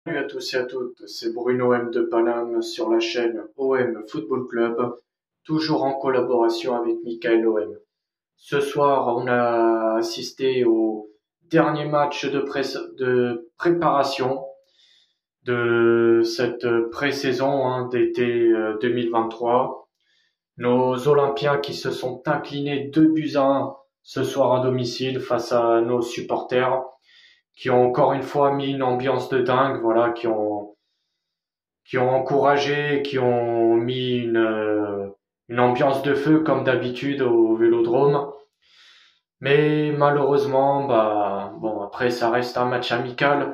Salut à tous et à toutes, c'est Bruno M de Paname sur la chaîne OM Football Club, toujours en collaboration avec Michael OM. Ce soir, on a assisté au dernier match de préparation de cette pré-saison d'été 2023. Nos Olympiens qui se sont inclinés 2 buts à 1 ce soir à domicile face à nos supporters, qui ont encore une fois mis une ambiance de dingue, voilà, qui ont encouragé, qui ont mis une ambiance de feu comme d'habitude au Vélodrome. Mais malheureusement, bah bon, après ça reste un match amical.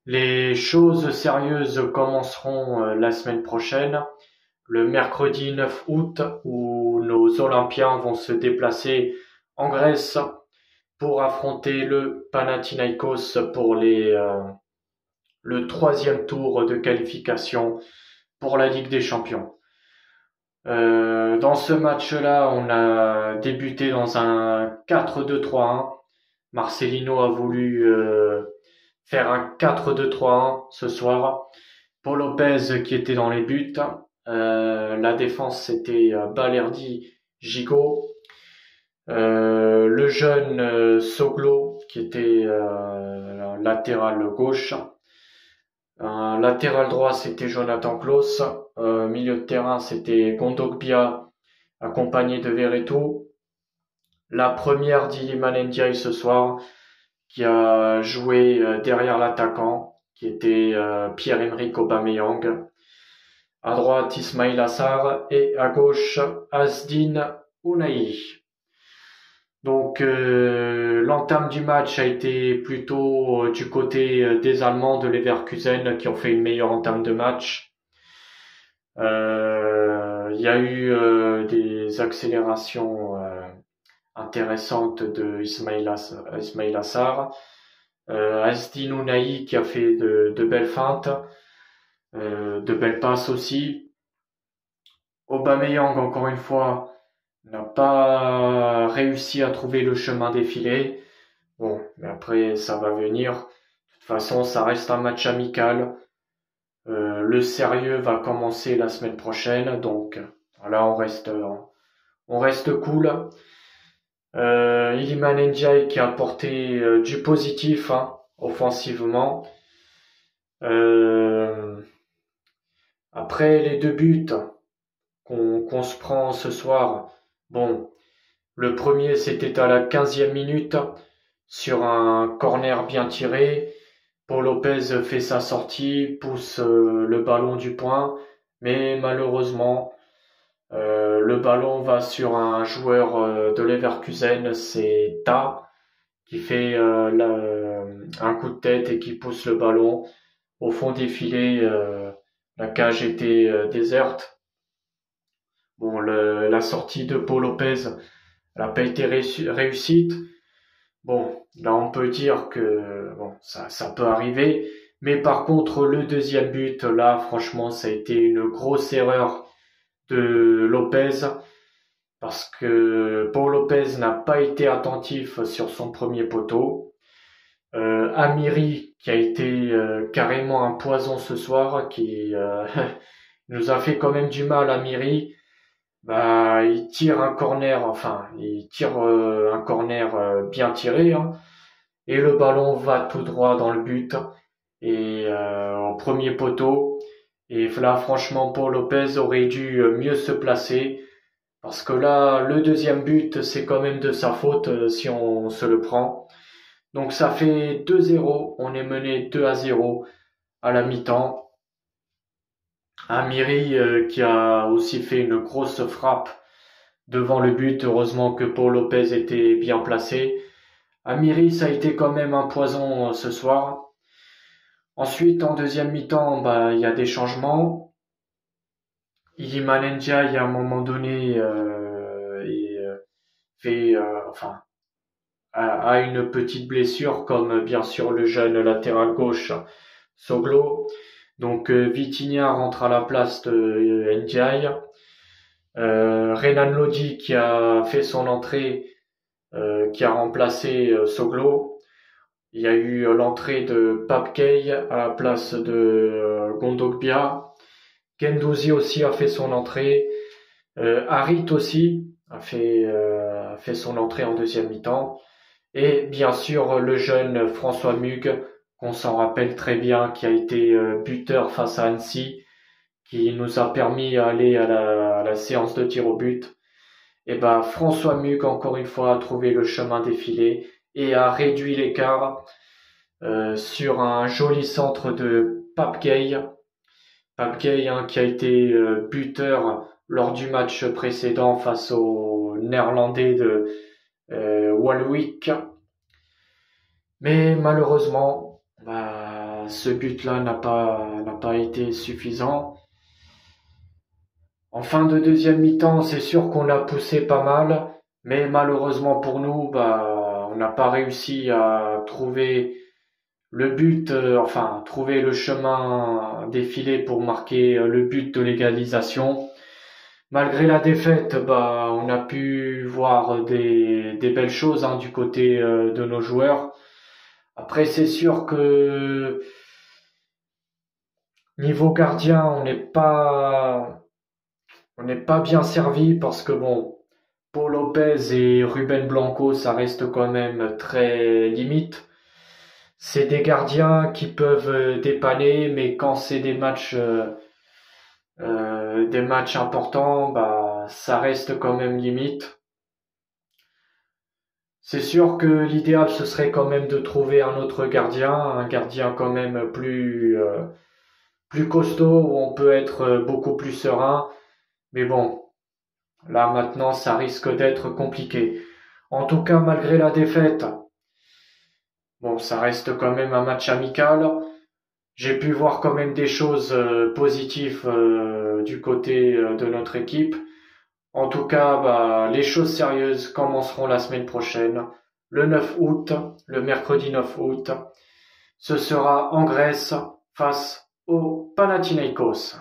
Les choses sérieuses commenceront la semaine prochaine, le mercredi 9 août, où nos Olympiens vont se déplacer en Grèce pour affronter le Panathinaikos pour le troisième tour de qualification pour la Ligue des Champions. Dans ce match-là, on a débuté dans un 4-2-3-1. Marcelino a voulu faire un 4-2-3-1 ce soir. Paul Lopez qui était dans les buts. La défense c'était Balerdi, Gigot. Le jeune Soglo qui était latéral gauche. Latéral droit, c'était Jonathan Klaus. Milieu de terrain, c'était Kondogbia, accompagné de Verretou. La première d'Iliman Ndiaye ce soir, qui a joué derrière l'attaquant, qui était Pierre-Emerick Aubameyang. À droite, Ismail Assar et à gauche, Asdin Ounahi. Donc l'entame du match a été plutôt du côté des Allemands de Leverkusen qui ont fait une meilleure entame de match. Il y a eu des accélérations intéressantes de Ismail Assar. Asdin Ounahi qui a fait de belles feintes, de belles passes aussi. Aubameyang encore une fois n'a pas réussi à trouver le chemin des filets. Bon, mais après, ça va venir. De toute façon, ça reste un match amical. Le sérieux va commencer la semaine prochaine, donc là, on reste cool. Iliman Ndiaye qui a apporté du positif offensivement. Après les 2 buts qu'on se prend ce soir, bon, le premier c'était à la 15e minute sur un corner bien tiré. Paul Lopez fait sa sortie, pousse le ballon du point, mais malheureusement le ballon va sur un joueur de Leverkusen, c'est Ta, qui fait un coup de tête et qui pousse le ballon au fond des filets. La cage était déserte. Bon, la sortie de Paul Lopez n'a pas été réussite. Bon, là on peut dire que bon, ça peut arriver, mais par contre le deuxième but, là franchement ça a été une grosse erreur de Lopez, parce que Paul Lopez n'a pas été attentif sur son premier poteau. Amiri qui a été carrément un poison ce soir, qui nous a fait quand même du mal. Amiri, bah il tire un corner, un corner bien tiré, et le ballon va tout droit dans le but et au premier poteau. Et là franchement Paul Lopez aurait dû mieux se placer, parce que là le deuxième but c'est quand même de sa faute si on se le prend. Donc ça fait 2-0, on est mené 2-0 à la mi-temps. Amiri qui a aussi fait une grosse frappe devant le but, heureusement que Paul Lopez était bien placé. Amiri, ça a été quand même un poison ce soir. Ensuite, en deuxième mi-temps, bah, il y a des changements. Iliman Ndiaye, à un moment donné, fait, a une petite blessure, comme bien sûr le jeune latéral gauche Soglo. Donc Vitinha rentre à la place de Ndiaye. Renan Lodi qui a fait son entrée, qui a remplacé Soglo. Il y a eu l'entrée de Pape Gueye à la place de Gondogbia. Guendouzi aussi a fait son entrée. Harit aussi a fait son entrée en deuxième mi-temps. Et bien sûr le jeune François Mugue, qu'on s'en rappelle très bien, qui a été buteur face à Annecy, qui nous a permis d'aller à la séance de tir au but. Et ben François Mugue encore une fois a trouvé le chemin des filets et a réduit l'écart sur un joli centre de Pape Gueye. Pape Gueye qui a été buteur lors du match précédent face aux Néerlandais de Walwick. Mais malheureusement, ce but-là n'a pas été suffisant. En fin de deuxième mi-temps, c'est sûr qu'on l'a poussé pas mal, mais malheureusement pour nous, on n'a pas réussi à trouver le but, trouver le chemin défilé pour marquer le but de l'égalisation. Malgré la défaite, on a pu voir des belles choses du côté de nos joueurs. Après, c'est sûr que niveau gardien, on n'est pas bien servi parce que Paul Lopez et Ruben Blanco, ça reste quand même très limite. C'est des gardiens qui peuvent dépanner, mais quand c'est des matchs importants, ça reste quand même limite. C'est sûr que l'idéal ce serait quand même de trouver un autre gardien, un gardien quand même plus costaud où on peut être beaucoup plus serein. Mais bon, là maintenant ça risque d'être compliqué. En tout cas, malgré la défaite, ça reste quand même un match amical. J'ai pu voir quand même des choses positives du côté de notre équipe. En tout cas, les choses sérieuses commenceront la semaine prochaine, le 9 août, le mercredi 9 août. Ce sera en Grèce face au Panathinaikos.